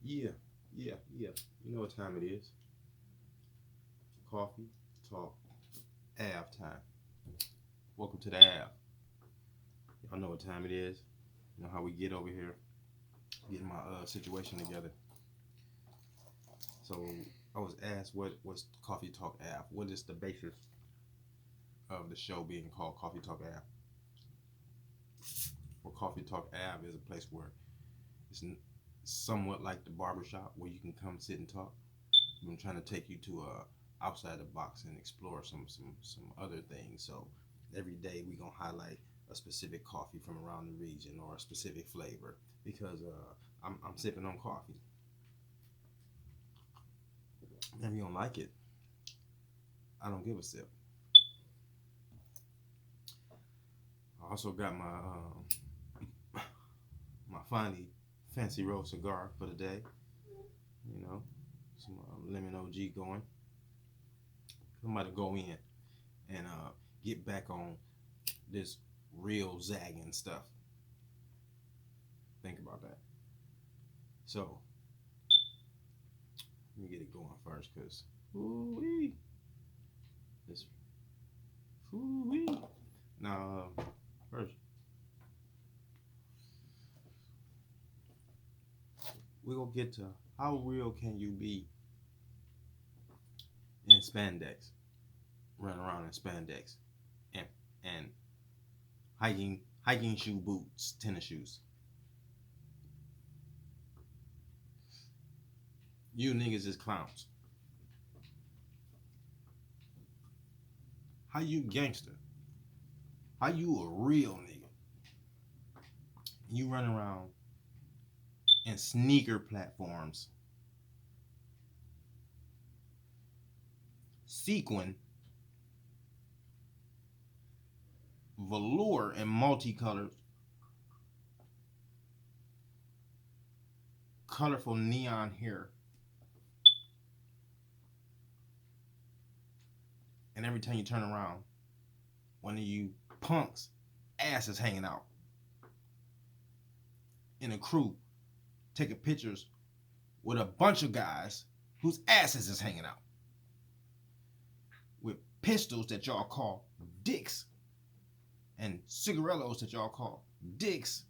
Yeah, yeah. You know what time it is. Coffee, talk, Av time. Welcome to the Av. Y'all know what time it is. You know how we get over here, getting my situation together. So I was asked what's Coffee Talk Av? What is the basis of the show being called Coffee Talk Av? Well, Coffee Talk Av is a place where it's somewhat like the barbershop where you can come sit and talk. I'm trying to take you to outside the box and explore some other things. So every day we gonna highlight a specific coffee from around the region or a specific flavor because I'm sipping on coffee. If you don't like it, I don't give a sip. I also got my finely fancy roll cigar for the day. You know, some lemon OG going. I'm about to go in and get back on this real zagging stuff. Think about that. So let me get it going first, cause ooh wee, this ooh wee. Now first we gonna get to how real can you be in spandex, running around in spandex, and and hiking shoe boots, tennis shoes. You niggas is clowns. How you gangster? How you a real nigga? You run around in sneaker platforms, sequin, velour, and multicolored, colorful neon hair. And every time you turn around, one of you punks' ass is hanging out in a crew taking pictures with a bunch of guys whose asses is hanging out with pistols that y'all call dicks and cigarillos that y'all call dicks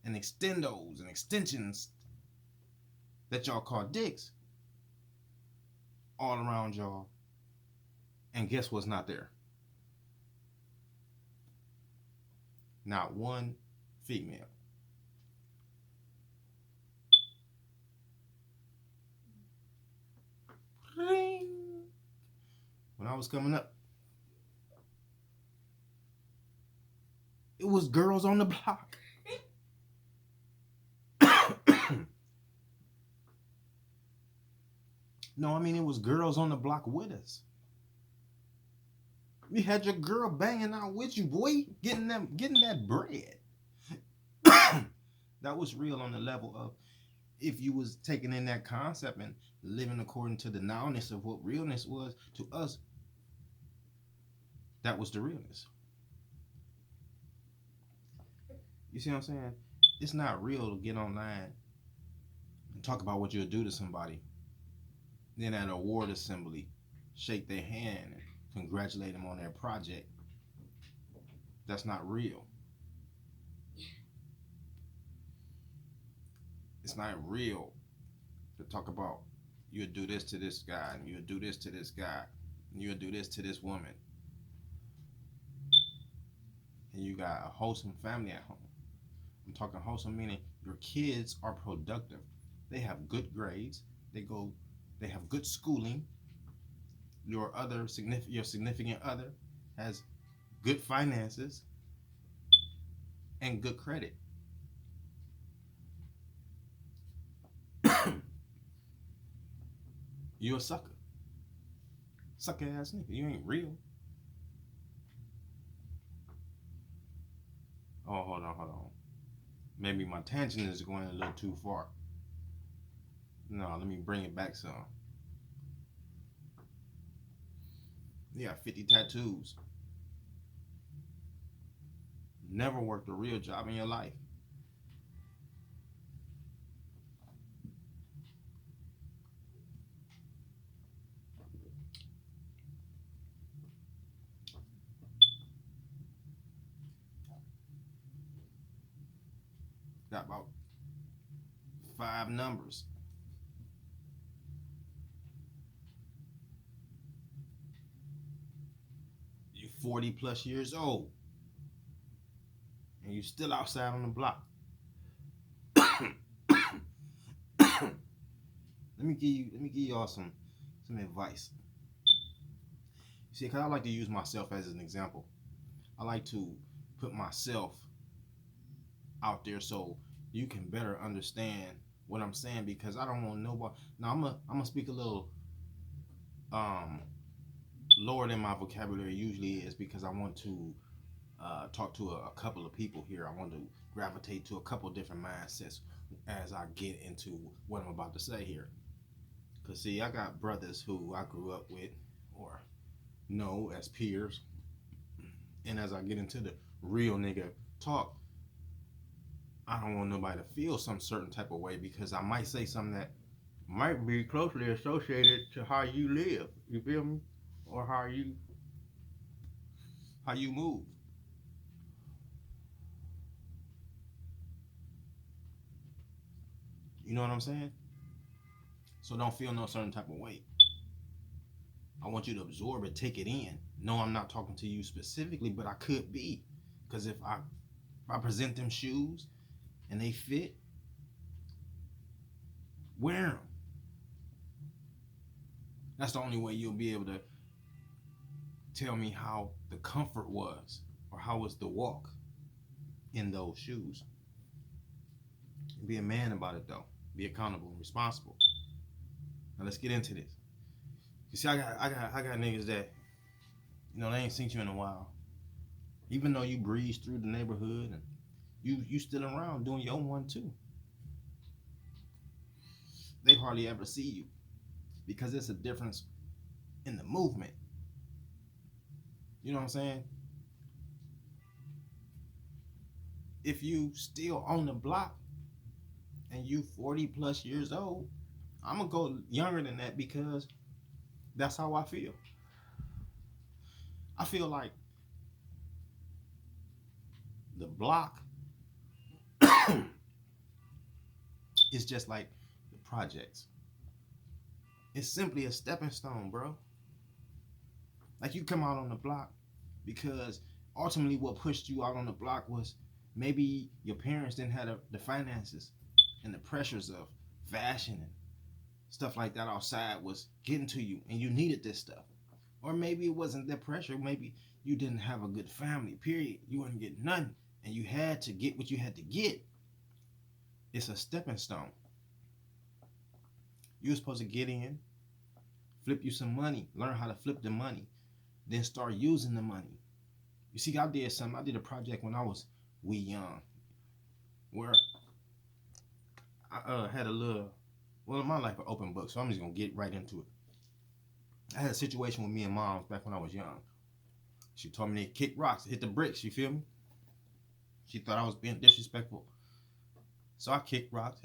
and extendos and extensions that y'all call dicks all around y'all. And guess what's not there? Not one female. When I was coming up, it was girls on the block. No, I mean it was girls on the block with us. You had your girl banging out with you, boy, getting that bread. That was real on the level of if you was taking in that concept and living according to the nowness of what realness was to us, that was the realness. You see what I'm saying? It's not real to get online and talk about what you'll do to somebody, then at an award assembly, shake their hand and congratulate them on their project. That's not real. It's not real to talk about you'll do this to this guy and you'll do this to this guy and you'll do this to this woman and you got a wholesome family at home. I'm talking wholesome meaning your kids are productive. They have good grades. They go. They have good schooling. Your significant other has good finances and good credit. You're a sucker ass nigga. You ain't real. Oh, hold on. Maybe my tangent is going a little too far. No, let me bring it back some. You got 50 tattoos. Never worked a real job in your life. Got about 5 numbers. You 40 plus years old, and you still outside on the block. Let me give y'all some advice. See, because I like to use myself as an example. I like to put myself out there so you can better understand what I'm saying, because I don't want nobody. Now I'm gonna speak a little lower than my vocabulary usually is, because I want to talk to a couple of people here. I want to gravitate to a couple of different mindsets as I get into what I'm about to say here. Cause see, I got brothers who I grew up with or know as peers, and as I get into the real nigga talk, I don't want nobody to feel some certain type of way, because I might say something that might be closely associated to how you live. You feel me? Or how you move. You know what I'm saying? So don't feel no certain type of way. I want you to absorb it, take it in. No, I'm not talking to you specifically, but I could be. Because if I present them shoes and they fit, wear them. That's the only way you'll be able to tell me how the comfort was, or how was the walk in those shoes. Be a man about it though. Be accountable and responsible. Now let's get into this. You see, I got niggas that, they ain't seen you in a while. Even though you breeze through the neighborhood and you still around doing your one too. They hardly ever see you, because it's a difference in the movement. You know what I'm saying? If you still on the block and you 40 plus years old, I'm gonna go younger than that, because that's how I feel. I feel like the block is just like the projects. It's simply a stepping stone, bro. Like, you come out on the block because ultimately what pushed you out on the block was maybe your parents didn't have the finances, and the pressures of fashion and stuff like that outside was getting to you, and you needed this stuff. Or maybe it wasn't that pressure. Maybe you didn't have a good family, period. You wouldn't get nothing, and you had to get what you had to get. It's a stepping stone. You were supposed to get in, flip you some money, learn how to flip the money, then start using the money. You see, I did a project when I was wee young, where I had a little, well, my life an open book, so I'm just gonna get right into it. I had a situation with me and mom back when I was young. She told me to kick rocks, hit the bricks, you feel me? She thought I was being disrespectful. So I kicked rocks,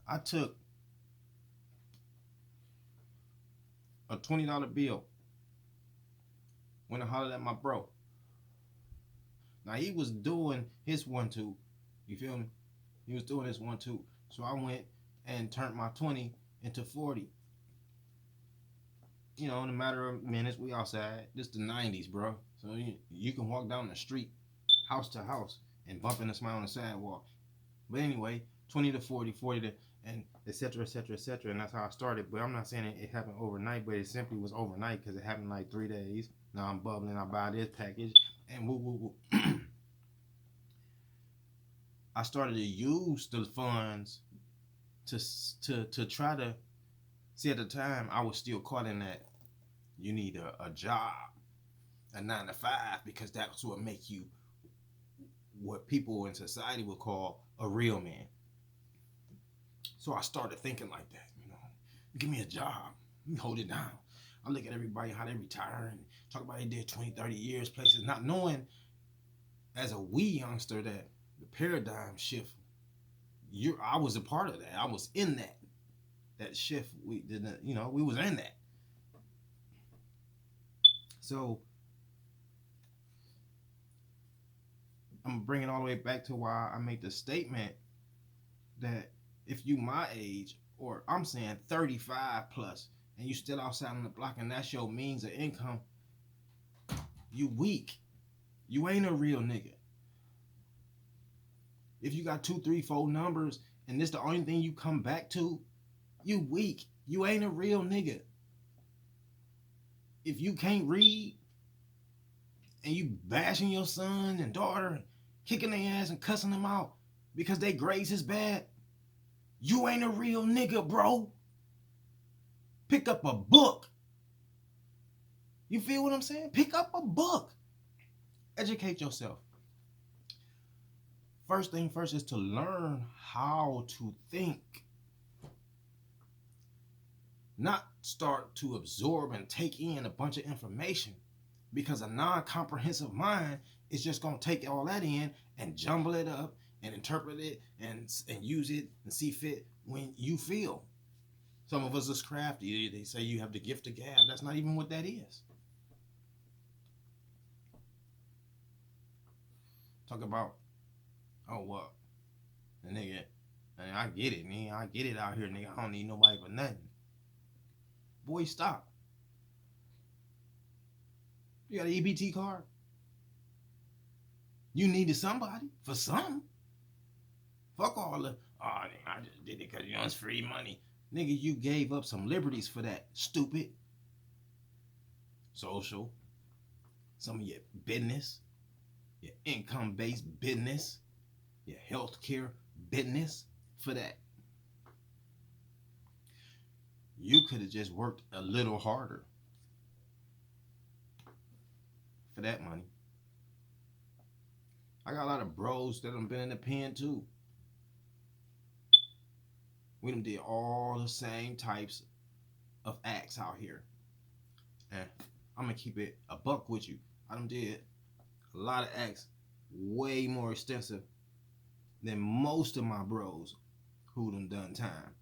I took a $20 bill, went and hollered at my bro. Now he was doing his 1-2, you feel me? He was doing his 1-2. So I went and turned my 20 into 40. In a matter of minutes, we outside. This the 90s, bro. So you can walk down the street, house to house, and bump into somebody on the sidewalk. But anyway, 20 to 40, 40 to, and et cetera, et cetera, et cetera. And that's how I started. But I'm not saying it happened overnight, but it simply was overnight, because it happened in like 3 days. Now I'm bubbling. I buy this package, and woo, woo, woo. I started to use the funds to try to see. At the time, I was still caught in that you need a job, a 9 to 5, because that's what make you what people in society would call a real man. So I started thinking like that, give me a job, let me hold it down. I look at everybody, how they retire and talk about they did 20, 30 years places, not knowing as a wee youngster that the paradigm shift, I was a part of that. I was in that shift. We didn't, we was in that. So I'm gonna bring it all the way back to why I made the statement that if you my age, or I'm saying 35 plus, and you still outside on the block and that's your means of income, you weak. You ain't a real nigga. If you got 2, 3, 4 numbers and this the only thing you come back to, you weak. You ain't a real nigga. If you can't read and you bashing your son and daughter, kicking their ass and cussing them out because they grades is bad, you ain't a real nigga, bro. Pick up a book. You feel what I'm saying? Pick up a book. Educate yourself. First thing first is to learn how to think. Not start to absorb and take in a bunch of information, because a non-comprehensive mind is just going to take all that in and jumble it up and interpret it and use it and see fit when you feel. Some of us is crafty. They say you have the gift of gab. That's not even what that is. Talk about, oh, well, the nigga, man, I get it, man. I get it out here, nigga. I don't need nobody for nothing. Boy, stop. You got an EBT card? You needed somebody for something. Fuck all the, oh, I just did it because, you know, it's free money. Nigga, you gave up some liberties for that. Stupid. Social. Some of your business. Your income-based business. Your healthcare business for that. You could have just worked a little harder for that money. I got a lot of bros that have been in the pen too. We done did all the same types of acts out here. And I'm gonna keep it a buck with you. I done did a lot of acts way more extensive than most of my bros who done time.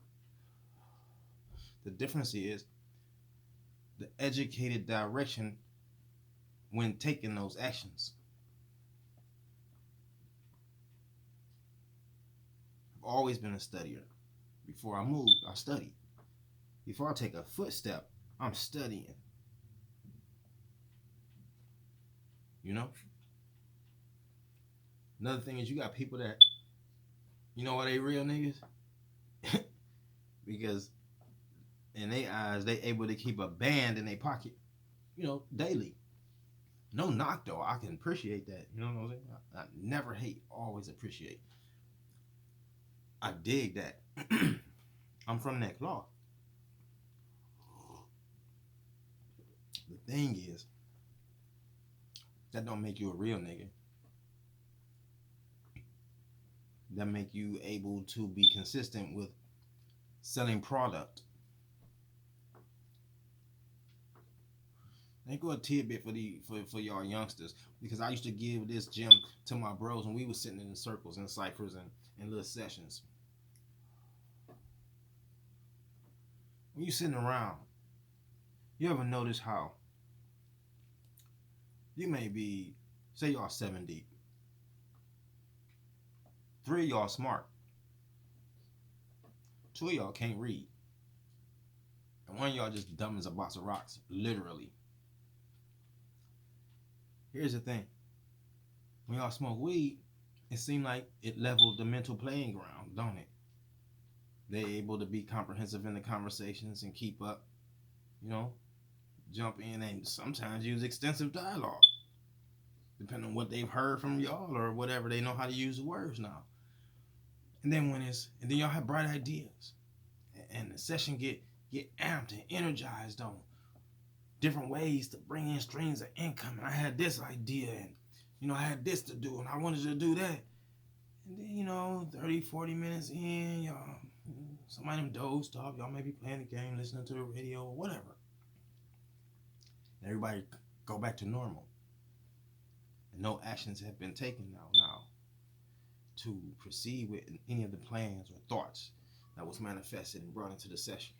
The difference is the educated direction when taking those actions. I've always been a studier. Before I move, I study. Before I take a footstep, I'm studying. You know? Another thing is you got people that, you know why they real niggas? Because in their eyes, they able to keep a band in their pocket, you know, daily. No knock though, I can appreciate that. You know what I'm saying? I never hate, always appreciate. I dig that. I'm from that cloth. The thing is, that don't make you a real nigga. That make you able to be consistent with selling product. Let me go a tidbit for y'all youngsters, because I used to give this gem to my bros when we was sitting in the circles and ciphers and little sessions. When you sitting around, you ever notice how you may be, say y'all 7 deep. 3 of y'all smart. 2 of y'all can't read. And 1 of y'all just dumb as a box of rocks, literally. Here's the thing. When y'all smoke weed, it seems like it leveled the mental playing ground, don't it? They're able to be comprehensive in the conversations and keep up, you know, jump in and sometimes use extensive dialogue, depending on what they've heard from y'all or whatever. They know how to use the words now. And then and then y'all have bright ideas, and the session get amped and energized on different ways to bring in streams of income. And I had this idea, and you know, I had this to do, and I wanted to do that. And then, you know, 30, 40 minutes in, y'all, somebody them dozed off. Y'all may be playing the game, listening to the radio, or whatever. And everybody go back to normal. And no actions have been taken now to proceed with any of the plans or thoughts that was manifested and brought into the session.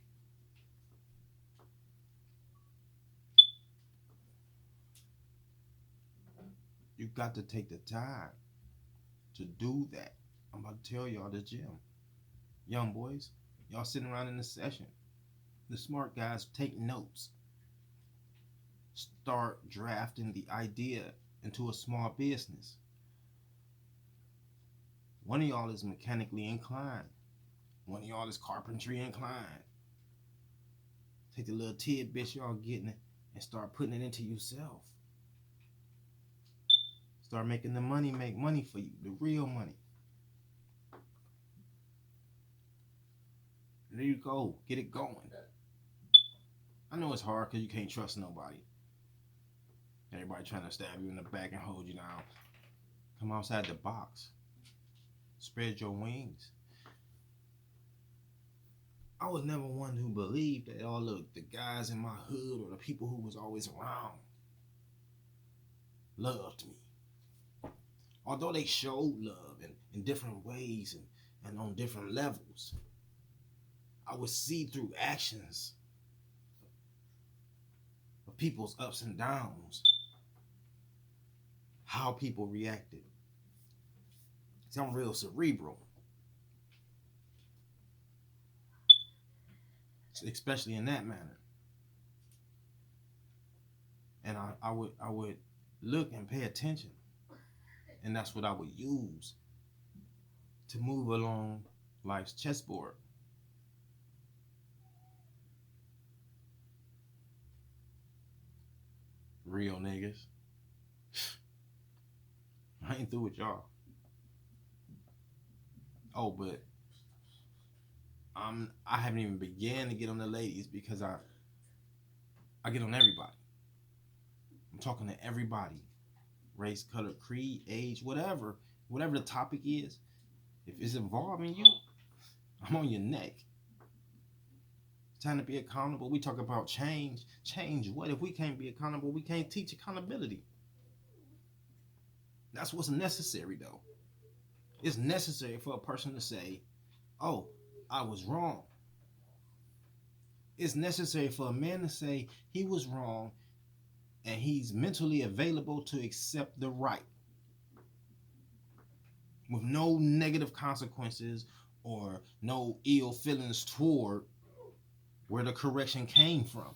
You've got to take the time to do that. I'm about to tell y'all the gym. Young boys, y'all sitting around in the session. The smart guys take notes. Start drafting the idea into a small business. One of y'all is mechanically inclined. One of y'all is carpentry inclined. Take the little tidbits y'all getting and start putting it into yourself. Start making the money make money for you, the real money. There you go. Get it going. I know it's hard because you can't trust nobody. Everybody trying to stab you in the back and hold you down. Come outside the box. Spread your wings. I was never one who believed that all of the guys in my hood or the people who was always around loved me. Although they showed love in different ways and on different levels, I would see through actions of people's ups and downs how people reacted. See, I'm real cerebral, especially in that manner. And I would look and pay attention, and that's what I would use to move along life's chessboard. Real niggas. I ain't through with y'all. Oh, but I haven't even began to get on the ladies because I get on everybody. I'm talking to everybody. Race, color, creed, age, whatever the topic is. If it's involving you, I'm on your neck. It's time to be accountable. We talk about change. Change what? If we can't be accountable, we can't teach accountability. That's what's necessary, though. It's necessary for a person to say, oh, I was wrong. It's necessary for a man to say he was wrong and he's mentally available to accept the right with no negative consequences or no ill feelings toward where the correction came from.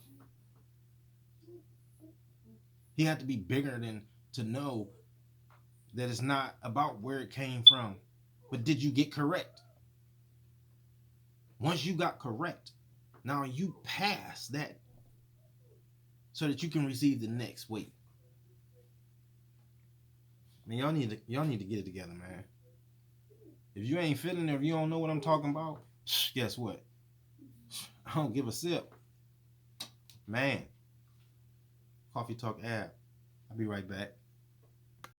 He had to be bigger than to know that it's not about where it came from, but did you get correct? Once you got correct, now you pass that so that you can receive the next weight. Man, y'all need to get it together, man. If you ain't feeling it, if you don't know what I'm talking about, guess what? I don't give a sip. Man. Coffee Talk Ave. I'll be right back.